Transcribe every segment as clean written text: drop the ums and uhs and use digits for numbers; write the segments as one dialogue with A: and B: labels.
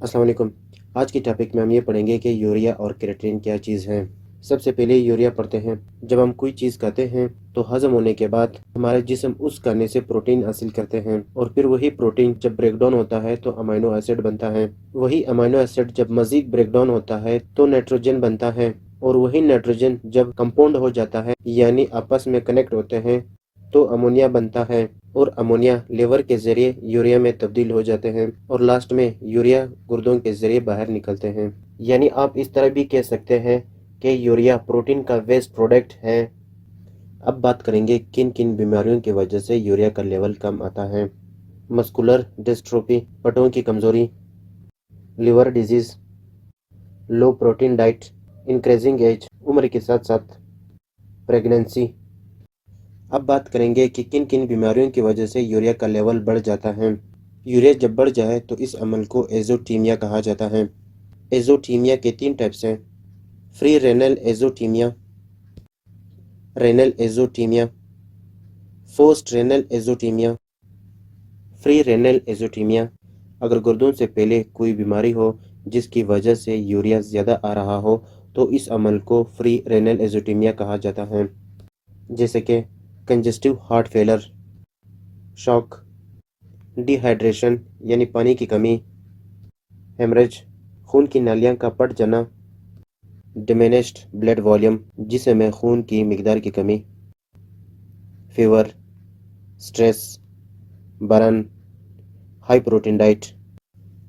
A: السلام علیکم۔ آج کی ٹاپک میں ہم یہ پڑھیں گے کہ یوریا اور کریٹین کیا چیز ہے۔ سب سے پہلے یوریا پڑھتے ہیں۔ جب ہم کوئی چیز کھاتے ہیں تو ہضم ہونے کے بعد ہمارا جسم اس کھانے سے پروٹین حاصل کرتے ہیں، اور پھر وہی پروٹین جب بریک ڈاؤن ہوتا ہے تو امینو ایسڈ بنتا ہے۔ وہی امینو ایسڈ جب مزید بریک ڈاؤن ہوتا ہے تو نائٹروجن بنتا ہے، اور وہی نائٹروجن جب کمپاؤنڈ ہو جاتا ہے یعنی آپس میں کنیکٹ ہوتے ہیں تو امونیا بنتا ہے، اور امونیا لیور کے ذریعے یوریا میں تبدیل ہو جاتے ہیں، اور لاسٹ میں یوریا گردوں کے ذریعے باہر نکلتے ہیں۔ یعنی آپ اس طرح بھی کہہ سکتے ہیں کہ یوریا پروٹین کا ویسٹ پروڈکٹ ہے۔ اب بات کریں گے کن کن بیماریوں کی وجہ سے یوریا کا لیول کم آتا ہے۔ مسکولر ڈسٹروفی، پٹوں کی کمزوری، liver disease, low protein diet, increasing age, عمر کے ساتھ ساتھ پریگننسی۔ اب بات کریں گے کہ کن کن بیماریوں کی وجہ سے یوریا کا لیول بڑھ جاتا ہے۔ یوریا جب بڑھ جائے تو اس عمل کو ایزوٹیمیا کہا جاتا ہے۔ ایزوٹیمیا کے 3 ٹائپس ہیں: pre renal azotemia, renal azotemia, post renal azotemia. Pre renal azotemia اگر گردوں سے پہلے کوئی بیماری ہو جس کی وجہ سے یوریا زیادہ آ رہا ہو تو اس عمل کو فری رینل ایزوٹیمیا کہا جاتا ہے، جیسے کہ کنجسٹیو ہارٹ فیلر، شوک، ڈی ہائیڈریشن یعنی پانی کی کمی، ہیمریج خون کی نالیاں کا پھٹ جانا، ڈیمینشڈ بلڈ والیوم جسم میں خون کی مقدار کی کمی، fever, stress, burn, high protein diet.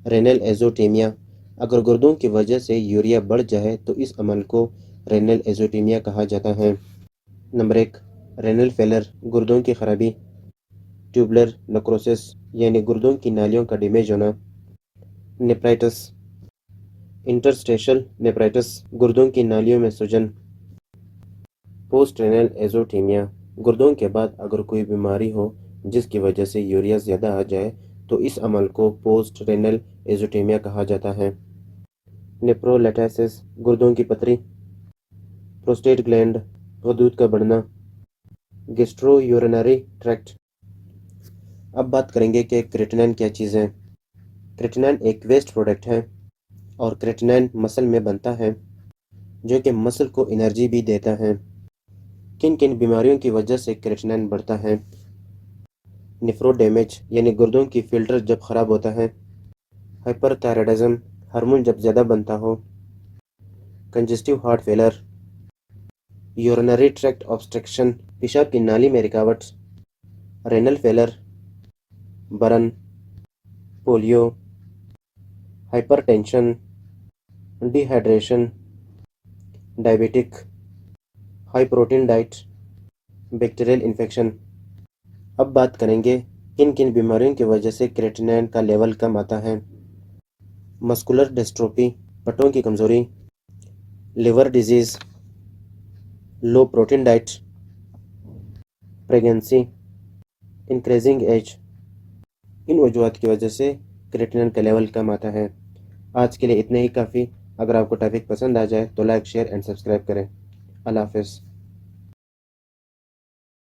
A: Renal azotemia اگر گردوں کی وجہ سے یوریا بڑھ جائے تو اس عمل کو رینل ایزوٹیمیا کہا جاتا ہے۔ نمبر 1، رینل فیلر، گردوں کی خرابی، ٹیوبولر نیکروسس یعنی گردوں کی نالیوں کا ڈیمیج ہونا، نیفرائٹس، انٹرسٹیشل نیفرائٹس، گردوں کی نالیوں میں سوجن۔ پوسٹ رینل ایزوٹیمیا گردوں کے بعد اگر کوئی بیماری ہو جس کی وجہ سے یوریا زیادہ آ جائے تو اس عمل کو پوسٹ رینل ایزوٹیمیا کہا جاتا ہے۔ نیفرولیٹائسس، گردوں کی پتھری، پروسٹیٹ گلینڈ، غدود کا بڑھنا، گیسٹرو یورینری ٹریکٹ۔ اب بات کریں گے کہ کریٹینن کیا چیز ہے۔ کریٹینن ایک ویسٹ پروڈکٹ ہے، اور کریٹینن مسل میں بنتا ہے جو کہ مسل کو انرجی بھی دیتا ہے۔ کن کن بیماریوں کی وجہ سے کریٹینن بڑھتا ہے؟ نیفرو ڈیمیج یعنی گردوں کی فلٹر جب خراب ہوتا ہے، ہائپر تائرائڈزم ہارمون جب زیادہ بنتا ہو، congestive heart failure, urinary tract obstruction پیشاب کی نالی میں رکاوٹ، renal failure, burn, polio, hypertension, dehydration, diabetic, high protein diet, bacterial infection. اب بات کریں گے کن کن بیماریوں کی وجہ سے کریٹینن کا لیول کم آتا ہے۔ مسکولر ڈسٹروفی، پٹوں کی کمزوری، liver disease, low protein diet, pregnancy, increasing age. ان وجوہات کی وجہ سے کریٹینن کا لیول کم آتا ہے۔ آج کے لیے اتنے ہی کافی۔ اگر آپ کو ٹاپک پسند آ جائے تو لائک، شیئر اینڈ سبسکرائب کریں۔ اللہ حافظ۔